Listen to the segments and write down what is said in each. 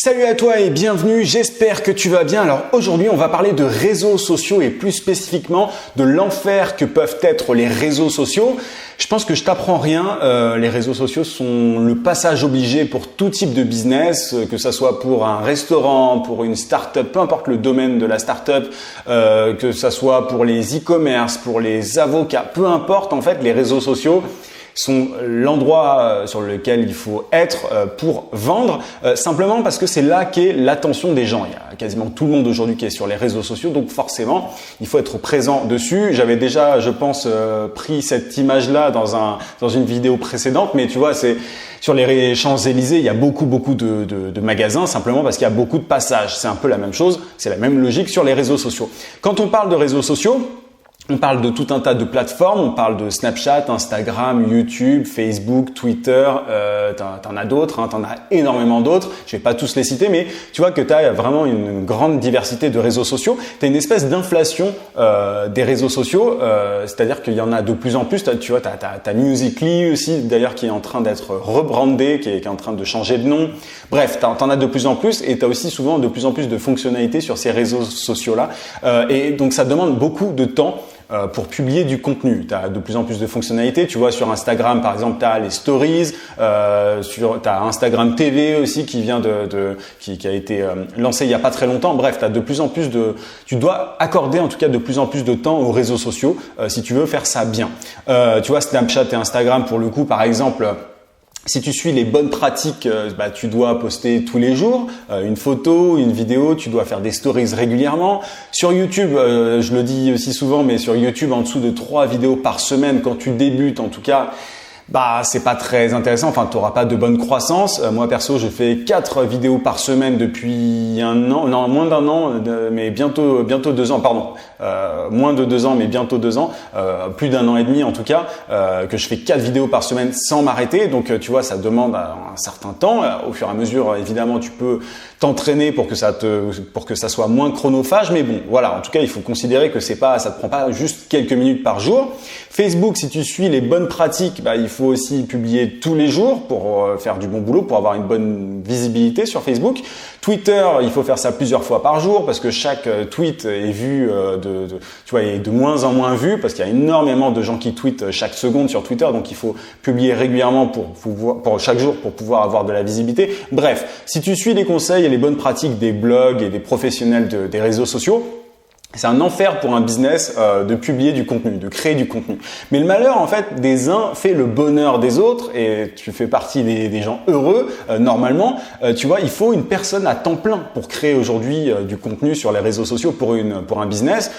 Salut à toi et bienvenue, j'espère que tu vas bien. Alors aujourd'hui on va parler de réseaux sociaux et plus spécifiquement de l'enfer que peuvent être les réseaux sociaux. Je pense que je t'apprends rien, les réseaux sociaux sont le passage obligé pour tout type de business, que ça soit pour un restaurant, pour une start-up, peu importe le domaine de la start-up, que ça soit pour les e-commerce, pour les avocats, peu importe en fait les réseaux sociaux sont l'endroit sur lequel il faut être pour vendre, simplement parce que c'est là qu'est l'attention des gens. Il y a quasiment tout le monde aujourd'hui qui est sur les réseaux sociaux, donc forcément, il faut être présent dessus. J'avais déjà, je pense, pris cette image-là dans une vidéo précédente, mais tu vois, c'est sur les Champs-Élysées, il y a beaucoup de magasins, simplement parce qu'il y a beaucoup de passages. C'est un peu la même chose, c'est la même logique sur les réseaux sociaux. Quand on parle de réseaux sociaux, on parle de tout un tas de plateformes, on parle de Snapchat, Instagram, YouTube, Facebook, Twitter, t'en as d'autres, t'en as énormément d'autres, je vais pas tous les citer, mais tu vois que tu as vraiment une grande diversité de réseaux sociaux. Tu as une espèce d'inflation des réseaux sociaux, c'est-à-dire qu'il y en a de plus en plus, tu vois, t'as Musical.ly aussi d'ailleurs qui est en train d'être rebrandé, qui est en train de changer de nom. Bref, t'en as de plus en plus et tu as aussi souvent de plus en plus de fonctionnalités sur ces réseaux sociaux-là. Et donc ça demande beaucoup de temps pour publier du contenu. Tu as de plus en plus de fonctionnalités. Tu vois, sur Instagram, par exemple, tu as les stories. Tu as Instagram TV aussi qui vient qui a été lancé il y a pas très longtemps. Bref, tu as de plus en plus tu dois accorder en tout cas de plus en plus de temps aux réseaux sociaux si tu veux faire ça bien. Tu vois, Snapchat et Instagram, pour le coup, par exemple, si tu suis les bonnes pratiques, tu dois poster tous les jours une photo, une vidéo, tu dois faire des stories régulièrement. Sur YouTube, je le dis aussi souvent, mais sur YouTube, en dessous de 3 vidéos par semaine, quand tu débutes en tout cas, c'est pas très intéressant, enfin tu n'auras pas de bonne croissance. Moi perso, je fais 4 vidéos par semaine depuis un an, non moins d'un an, mais bientôt 2 ans, pardon. Moins de 2 ans, mais bientôt 2 ans, plus d'un an et demi en tout cas, que je fais 4 vidéos par semaine sans m'arrêter. Donc tu vois, ça demande un certain temps. Au fur et à mesure, évidemment, tu peux t'entraîner pour que ça soit moins chronophage, mais bon, voilà. En tout cas, il faut considérer que ça te prend pas juste quelques minutes par jour. Facebook, si tu suis les bonnes pratiques, il faut aussi publier tous les jours pour faire du bon boulot, pour avoir une bonne visibilité sur Facebook. Twitter, il faut faire ça plusieurs fois par jour parce que chaque tweet est vu est de moins en moins vu parce qu'il y a énormément de gens qui tweetent chaque seconde sur Twitter, donc il faut publier régulièrement pour chaque jour pour pouvoir avoir de la visibilité. Bref, si tu suis les conseils et les bonnes pratiques des blogs et des professionnels des réseaux sociaux, c'est un enfer pour un business de publier du contenu, de créer du contenu. Mais le malheur, en fait, des uns fait le bonheur des autres et tu fais partie des gens heureux. Normalement, tu vois, il faut une personne à temps plein pour créer aujourd'hui du contenu sur les réseaux sociaux pour un business.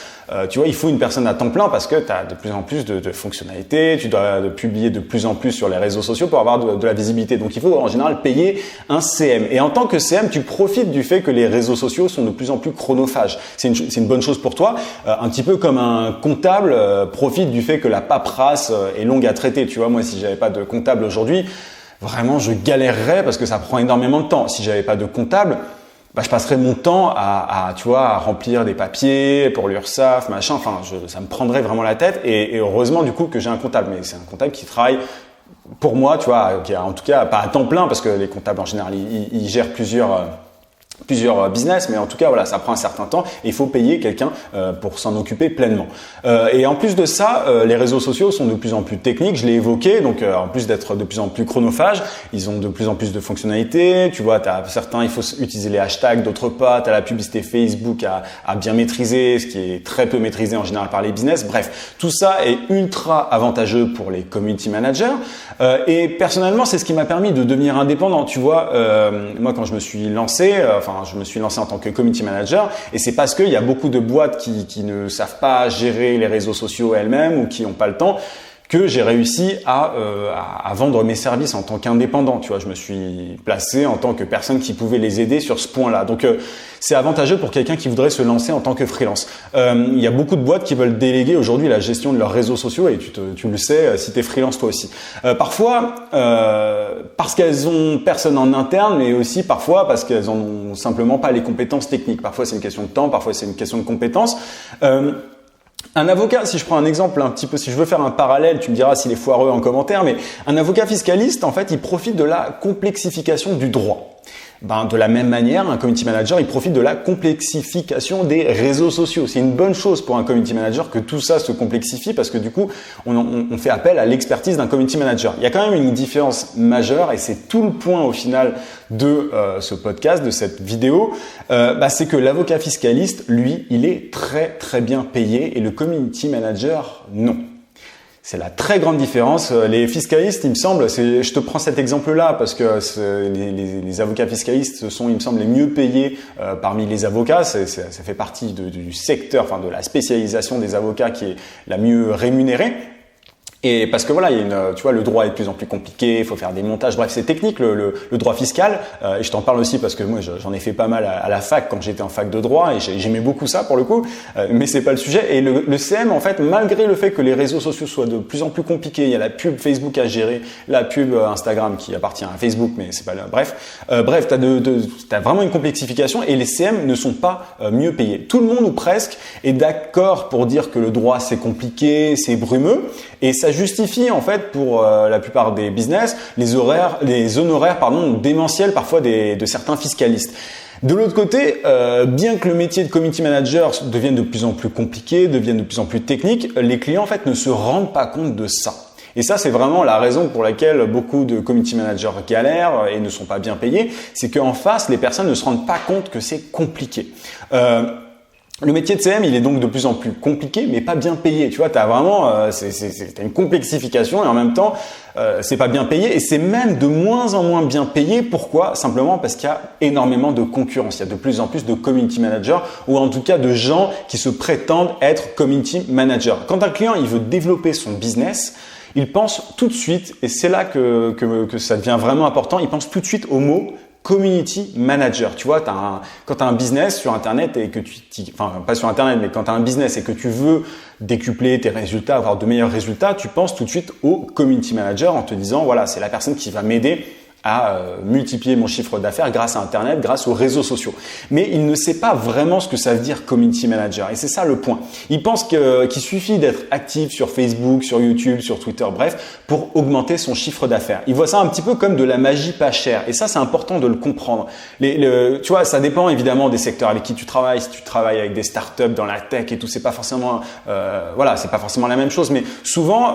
Tu vois, il faut une personne à temps plein parce que tu as de plus en plus de fonctionnalités, tu dois publier de plus en plus sur les réseaux sociaux pour avoir de la visibilité. Donc, il faut en général payer un CM. Et en tant que CM, tu profites du fait que les réseaux sociaux sont de plus en plus chronophages. C'est une bonne chose pour toi, un petit peu comme un comptable profite du fait que la paperasse est longue à traiter. Tu vois, moi, si j'avais pas de comptable aujourd'hui, vraiment, je galérerais parce que ça prend énormément de temps. Si j'avais pas de comptable, je passerais mon temps à remplir des papiers pour l'URSSAF, machin. Enfin, ça me prendrait vraiment la tête. Et heureusement, du coup, que j'ai un comptable. Mais c'est un comptable qui travaille pour moi, tu vois, qui a en tout cas pas à temps plein parce que les comptables en général, ils gèrent plusieurs business, mais en tout cas voilà, ça prend un certain temps et il faut payer quelqu'un pour s'en occuper pleinement. Et en plus de ça, les réseaux sociaux sont de plus en plus techniques, je l'ai évoqué, donc en plus d'être de plus en plus chronophages, ils ont de plus en plus de fonctionnalités. Tu vois, t'as certains, il faut utiliser les hashtags, d'autres pas, t'as la publicité Facebook à bien maîtriser, ce qui est très peu maîtrisé en général par les business. Bref, tout ça est ultra avantageux pour les community managers. Et personnellement, c'est ce qui m'a permis de devenir indépendant. Tu vois, moi quand je me suis lancé, je me suis lancé en tant que community manager et c'est parce qu'il y a beaucoup de boîtes qui ne savent pas gérer les réseaux sociaux elles-mêmes ou qui n'ont pas le temps que j'ai réussi à vendre mes services en tant qu'indépendant. Tu vois, je me suis placé en tant que personne qui pouvait les aider sur ce point-là. Donc, c'est avantageux pour quelqu'un qui voudrait se lancer en tant que freelance. Il y a beaucoup de boîtes qui veulent déléguer aujourd'hui la gestion de leurs réseaux sociaux et tu le sais si tu es freelance toi aussi. Parfois, parce qu'elles ont personne en interne, mais aussi parfois parce qu'elles n'ont simplement pas les compétences techniques. Parfois, c'est une question de temps, parfois, c'est une question de compétences. Un avocat, si je prends un exemple un petit peu, si je veux faire un parallèle, tu me diras s'il est foireux en commentaire, mais un avocat fiscaliste, en fait, il profite de la complexification du droit. De la même manière, un community manager, il profite de la complexification des réseaux sociaux. C'est une bonne chose pour un community manager que tout ça se complexifie parce que du coup, on fait appel à l'expertise d'un community manager. Il y a quand même une différence majeure et c'est tout le point au final de ce podcast, de cette vidéo, c'est que l'avocat fiscaliste, lui, il est très très bien payé et le community manager, non. C'est la très grande différence. Les fiscalistes, il me semble, je te prends cet exemple-là parce que les avocats fiscalistes sont, il me semble, les mieux payés parmi les avocats. Ça fait partie du secteur, enfin de la spécialisation des avocats qui est la mieux rémunérée. Et parce que voilà, tu vois, le droit est de plus en plus compliqué, il faut faire des montages, bref, c'est technique le droit fiscal. Et je t'en parle aussi parce que moi j'en ai fait pas mal à la fac quand j'étais en fac de droit et j'aimais beaucoup ça pour le coup, mais c'est pas le sujet. Et le CM en fait, malgré le fait que les réseaux sociaux soient de plus en plus compliqués, il y a la pub Facebook à gérer, la pub Instagram qui appartient à Facebook, mais c'est pas là. Bref, t'as vraiment une complexification et les CM ne sont pas mieux payés. Tout le monde ou presque est d'accord pour dire que le droit c'est compliqué, c'est brumeux et ça justifie en fait pour la plupart des business les honoraires démentiels parfois de certains fiscalistes. De l'autre côté, bien que le métier de community manager devienne de plus en plus compliqué, devienne de plus en plus technique, les clients en fait ne se rendent pas compte de ça. Et ça, c'est vraiment la raison pour laquelle beaucoup de community managers galèrent et ne sont pas bien payés, c'est qu'en face, les personnes ne se rendent pas compte que c'est compliqué. Le métier de CM, il est donc de plus en plus compliqué, mais pas bien payé. Tu vois, t'as vraiment, t'as une complexification et en même temps, c'est pas bien payé et c'est même de moins en moins bien payé. Pourquoi? Simplement parce qu'il y a énormément de concurrence. Il y a de plus en plus de community managers ou en tout cas de gens qui se prétendent être community managers. Quand un client, il veut développer son business, il pense tout de suite, et c'est là que ça devient vraiment important, il pense tout de suite au mot community manager. Tu vois, quand tu as un business sur Internet et que pas sur Internet, mais quand tu as un business et que tu veux décupler tes résultats, avoir de meilleurs résultats, tu penses tout de suite au community manager en te disant, voilà, c'est la personne qui va m'aider à multiplier mon chiffre d'affaires grâce à Internet, grâce aux réseaux sociaux. Mais il ne sait pas vraiment ce que ça veut dire community manager. Et c'est ça le point. Il pense qu'il suffit d'être actif sur Facebook, sur YouTube, sur Twitter, bref, pour augmenter son chiffre d'affaires. Il voit ça un petit peu comme de la magie pas chère. Et ça, c'est important de le comprendre. Tu vois, ça dépend évidemment des secteurs avec qui tu travailles. Si tu travailles avec des startups dans la tech et tout, c'est pas forcément, c'est pas forcément la même chose. Mais souvent,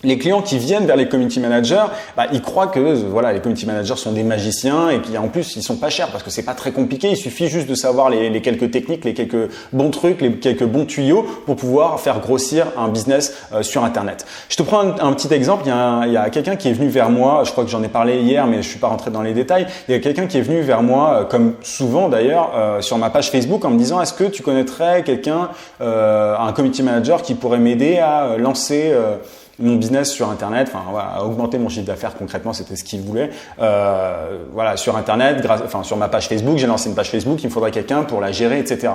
les clients qui viennent vers les community managers, ils croient que les community managers sont des magiciens et qu'en plus ils sont pas chers parce que c'est pas très compliqué. Il suffit juste de savoir les quelques techniques, les quelques bons trucs, les quelques bons tuyaux pour pouvoir faire grossir un business sur Internet. Je te prends un petit exemple. Il y a quelqu'un qui est venu vers moi. Je crois que j'en ai parlé hier, mais je suis pas rentré dans les détails. Il y a quelqu'un qui est venu vers moi, comme souvent d'ailleurs, sur ma page Facebook en me disant est-ce que tu connaîtrais quelqu'un, un community manager qui pourrait m'aider à lancer mon business sur Internet, à augmenter mon chiffre d'affaires concrètement, c'était ce qu'il voulait. Sur Internet, sur ma page Facebook, j'ai lancé une page Facebook, il me faudrait quelqu'un pour la gérer, etc.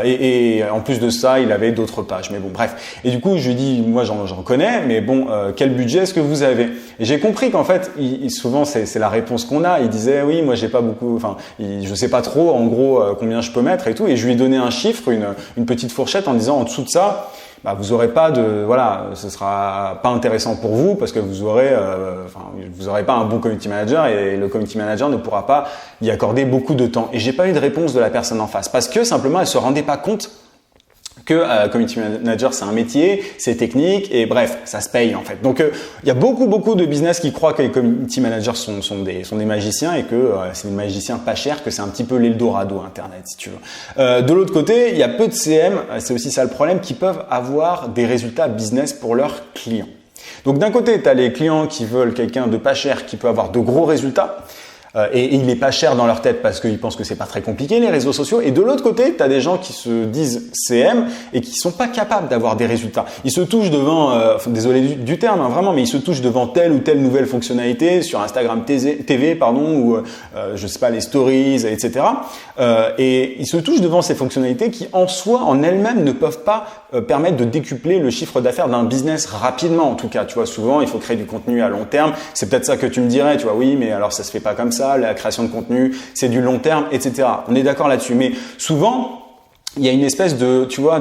Et en plus de ça, il avait d'autres pages. Mais bon, bref. Et du coup, je lui dis, moi j'en connais, mais bon, quel budget est-ce que vous avez? Et j'ai compris qu'en fait, souvent c'est la réponse qu'on a. Il disait, oui, moi j'ai pas beaucoup, je sais pas trop, en gros, combien je peux mettre et tout. Et je lui ai donné un chiffre, une petite fourchette en disant, en dessous de ça, vous aurez pas ce sera pas intéressant pour vous parce que vous aurez pas un bon community manager et le community manager ne pourra pas y accorder beaucoup de temps. Et j'ai pas eu de réponse de la personne en face parce que simplement elle se rendait pas compte que community manager c'est un métier, c'est technique et bref, ça se paye en fait. Donc il y a beaucoup de business qui croient que les community managers sont des magiciens et que c'est des magiciens pas chers, que c'est un petit peu l'Eldorado Internet si tu veux. De l'autre côté, il y a peu de CM, c'est aussi ça le problème, qui peuvent avoir des résultats business pour leurs clients. Donc d'un côté, tu as les clients qui veulent quelqu'un de pas cher qui peut avoir de gros résultats. Et il est pas cher dans leur tête parce qu'ils pensent que c'est pas très compliqué les réseaux sociaux. Et de l'autre côté, tu as des gens qui se disent CM et qui sont pas capables d'avoir des résultats. Ils se touchent devant, désolé du terme, vraiment, mais ils se touchent devant telle ou telle nouvelle fonctionnalité sur Instagram TV, ou je sais pas les stories, etc. Et ils se touchent devant ces fonctionnalités qui en soi, en elles-mêmes, ne peuvent pas permettre de décupler le chiffre d'affaires d'un business rapidement. En tout cas, tu vois, souvent, il faut créer du contenu à long terme. C'est peut-être ça que tu me dirais, tu vois, oui, mais alors ça se fait pas comme ça. La création de contenu, c'est du long terme, etc. On est d'accord là-dessus. Mais souvent, il y a une espèce de, tu vois,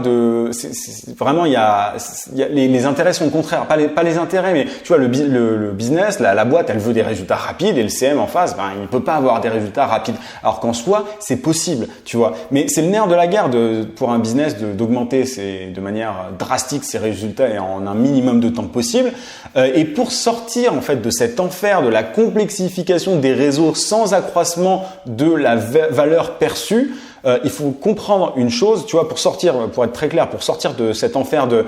vraiment, il y a les intérêts sont contraires. Pas les intérêts, mais tu vois, le business, la boîte, elle veut des résultats rapides et le CM en face, il ne peut pas avoir des résultats rapides. Alors qu'en soi, c'est possible, tu vois. Mais c'est le nerf de la guerre pour un business d'augmenter de manière drastique ses résultats et en un minimum de temps possible. Et pour sortir, en fait, de cet enfer, de la complexification des réseaux sans accroissement de la valeur perçue, il faut comprendre une chose, tu vois, pour être très clair, pour sortir de cet enfer de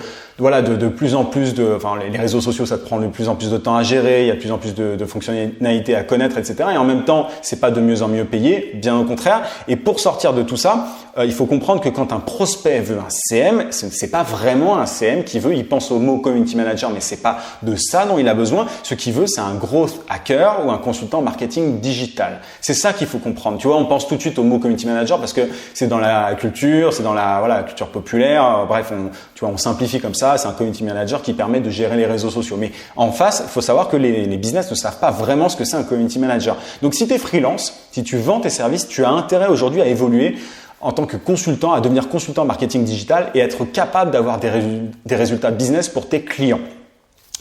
plus en plus les réseaux sociaux, ça te prend de plus en plus de temps à gérer, il y a de plus en plus de fonctionnalités à connaître, etc. Et en même temps, c'est pas de mieux en mieux payé, bien au contraire. Et pour sortir de tout ça, il faut comprendre que quand un prospect veut un CM, c'est pas vraiment un CM qu'il veut. Il pense au mot community manager, mais c'est pas de ça dont il a besoin. Ce qu'il veut, c'est un growth hacker ou un consultant marketing digital. C'est ça qu'il faut comprendre. Tu vois, on pense tout de suite au mot community manager parce que c'est dans la culture, c'est dans la culture populaire. Bref, on simplifie comme ça. C'est un community manager qui permet de gérer les réseaux sociaux. Mais en face, il faut savoir que les business ne savent pas vraiment ce que c'est un community manager. Donc, si tu es freelance, si tu vends tes services, tu as intérêt aujourd'hui à évoluer en tant que consultant, à devenir consultant marketing digital et être capable d'avoir des résultats business pour tes clients.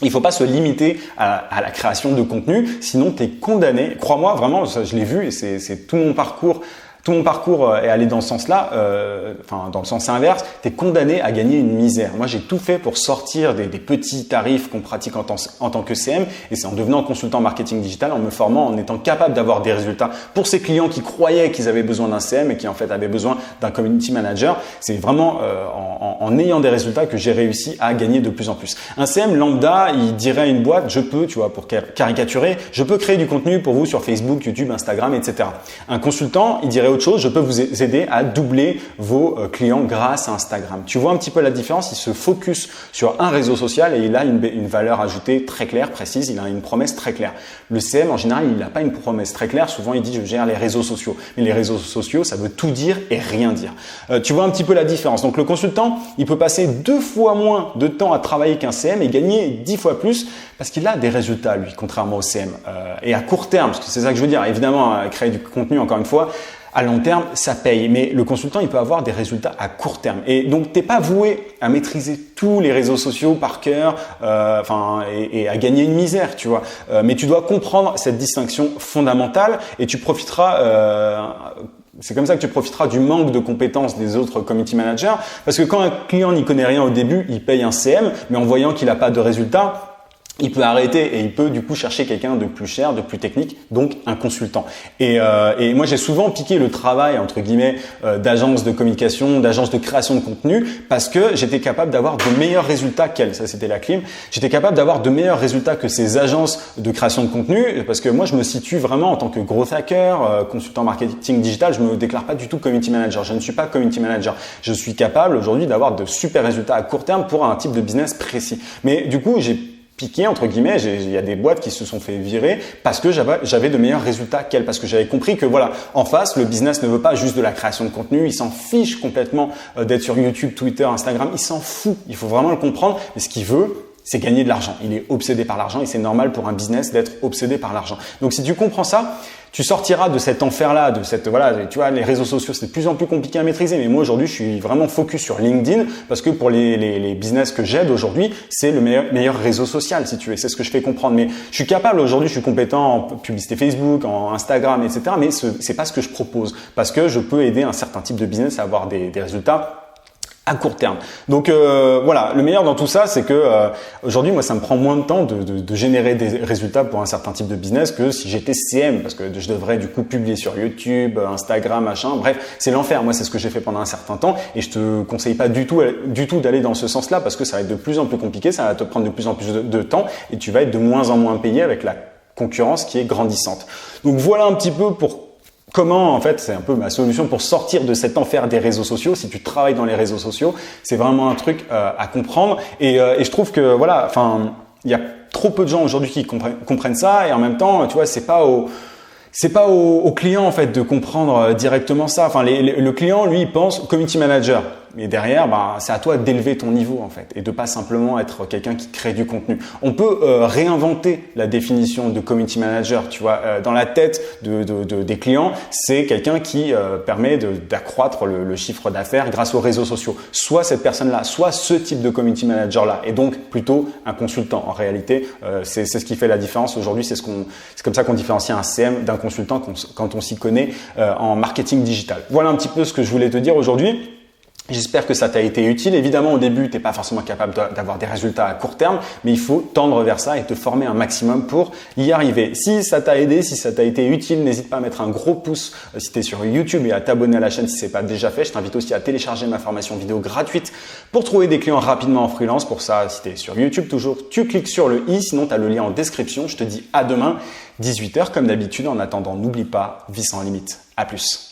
Il ne faut pas se limiter à la création de contenu, sinon tu es condamné. Crois-moi, vraiment, ça, je l'ai vu et c'est tout mon parcours. Tout mon parcours est allé dans ce sens-là, dans le sens inverse, tu es condamné à gagner une misère. Moi, j'ai tout fait pour sortir des petits tarifs qu'on pratique en tant que CM et c'est en devenant consultant marketing digital, en me formant, en étant capable d'avoir des résultats pour ces clients qui croyaient qu'ils avaient besoin d'un CM et qui en fait avaient besoin d'un community manager. C'est vraiment en ayant des résultats que j'ai réussi à gagner de plus en plus. Un CM lambda, il dirait à une boîte, pour caricaturer, je peux créer du contenu pour vous sur Facebook, YouTube, Instagram, etc. Un consultant, il dirait autre chose, je peux vous aider à doubler vos clients grâce à Instagram. Tu vois un petit peu la différence, il se focus sur un réseau social et il a une valeur ajoutée très claire, précise, il a une promesse très claire. Le CM, en général, il n'a pas une promesse très claire, souvent il dit je gère les réseaux sociaux. Mais les réseaux sociaux, ça veut tout dire et rien dire. Tu vois un petit peu la différence. Donc le consultant, il peut passer 2 fois moins de temps à travailler qu'un CM et gagner 10 fois plus parce qu'il a des résultats, lui, contrairement au CM. Et à court terme, parce que c'est ça que je veux dire, évidemment, créer du contenu, encore une fois, à long terme, ça paye. Mais le consultant, il peut avoir des résultats à court terme. Et donc, t'es pas voué à maîtriser tous les réseaux sociaux par cœur, et à gagner une misère, tu vois. Mais tu dois comprendre cette distinction fondamentale et tu profiteras. C'est comme ça que tu profiteras du manque de compétences des autres community managers. Parce que quand un client n'y connaît rien au début, il paye un CM, mais en voyant qu'il n'a pas de résultats, il peut arrêter et il peut du coup chercher quelqu'un de plus cher, de plus technique, donc un consultant. Et moi j'ai souvent piqué le travail entre guillemets d'agence de communication, d'agence de création de contenu parce que j'étais capable d'avoir de meilleurs résultats qu'elles. Ça c'était la clim. J'étais capable d'avoir de meilleurs résultats que ces agences de création de contenu parce que moi je me situe vraiment en tant que growth hacker, consultant marketing digital. Je me déclare pas du tout community manager. Je ne suis pas community manager. Je suis capable aujourd'hui d'avoir de super résultats à court terme pour un type de business précis. Mais du coup j'ai piqué entre guillemets, il y a des boîtes qui se sont fait virer parce que j'avais de meilleurs résultats qu'elles, parce que j'avais compris que voilà, en face, le business ne veut pas juste de la création de contenu, il s'en fiche complètement d'être sur YouTube, Twitter, Instagram, il s'en fout, il faut vraiment le comprendre, mais ce qu'il veut, c'est gagner de l'argent. Il est obsédé par l'argent et c'est normal pour un business d'être obsédé par l'argent. Donc si tu comprends ça, tu sortiras de cet enfer-là, de cette tu vois, les réseaux sociaux, c'est de plus en plus compliqué à maîtriser. Mais moi aujourd'hui, je suis vraiment focus sur LinkedIn parce que pour les business que j'aide aujourd'hui, c'est le meilleur réseau social, si tu veux. C'est ce que je fais comprendre. Mais je suis capable aujourd'hui, je suis compétent en publicité Facebook, en Instagram, etc. Mais c'est pas ce que je propose parce que je peux aider un certain type de business à avoir des résultats à court terme. Donc voilà, le meilleur dans tout ça, c'est que aujourd'hui, moi, ça me prend moins de temps de générer des résultats pour un certain type de business que si j'étais CM, parce que je devrais du coup publier sur YouTube, Instagram, machin. Bref, c'est l'enfer. Moi, c'est ce que j'ai fait pendant un certain temps et je te conseille pas du tout d'aller dans ce sens-là parce que ça va être de plus en plus compliqué, ça va te prendre de plus en plus de temps et tu vas être de moins en moins payé avec la concurrence qui est grandissante. Donc voilà un petit peu pour comment, en fait, c'est un peu ma solution pour sortir de cet enfer des réseaux sociaux. Si tu travailles dans les réseaux sociaux, c'est vraiment un truc à comprendre. Et je trouve que voilà, enfin, il y a trop peu de gens aujourd'hui qui comprennent ça. Et en même temps, tu vois, c'est pas au client en fait de comprendre directement ça. Enfin, le client, lui, il pense community manager. Mais derrière, c'est à toi d'élever ton niveau en fait et de pas simplement être quelqu'un qui crée du contenu. On peut réinventer la définition de community manager. Tu vois, dans la tête des clients, c'est quelqu'un qui permet d'accroître le chiffre d'affaires grâce aux réseaux sociaux. Soit cette personne-là, soit ce type de community manager-là, et donc plutôt un consultant. En réalité, c'est ce qui fait la différence aujourd'hui. C'est comme ça qu'on différencie un CM d'un consultant quand on s'y connaît en marketing digital. Voilà un petit peu ce que je voulais te dire aujourd'hui. J'espère que ça t'a été utile. Évidemment, au début, tu n'es pas forcément capable d'avoir des résultats à court terme, mais il faut tendre vers ça et te former un maximum pour y arriver. Si ça t'a aidé, si ça t'a été utile, n'hésite pas à mettre un gros pouce si tu es sur YouTube et à t'abonner à la chaîne si ce n'est pas déjà fait. Je t'invite aussi à télécharger ma formation vidéo gratuite pour trouver des clients rapidement en freelance. Pour ça, si tu es sur YouTube, toujours, tu cliques sur le i, sinon tu as le lien en description. Je te dis à demain, 18h comme d'habitude. En attendant, n'oublie pas, vie sans limite. À plus.